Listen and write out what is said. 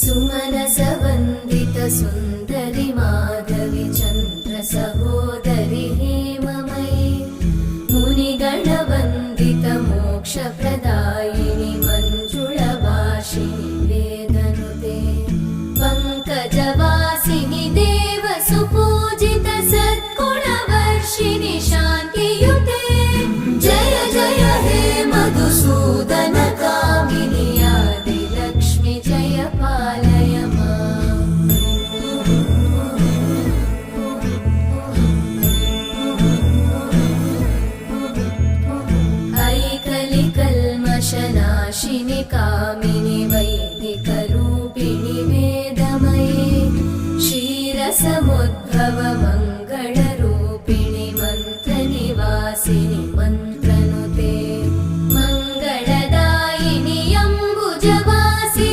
सुमनसवन्दित सुन्दरि माधवि चन्द्र सहोदरि हेममयि मुनिगणवन्दित मोक्षप्रदायिनि मञ्जुळभाषिणि वेदनुते पङ्कजवासिनि देव सुपूजित सद्गुणवर्षिणि शान्तियुते जय जय हे मधुसूदन कामिनि आदिलक्ष्मि जय पालय माम्। ऐकलिकल्मषनाशिनि कामिनि वै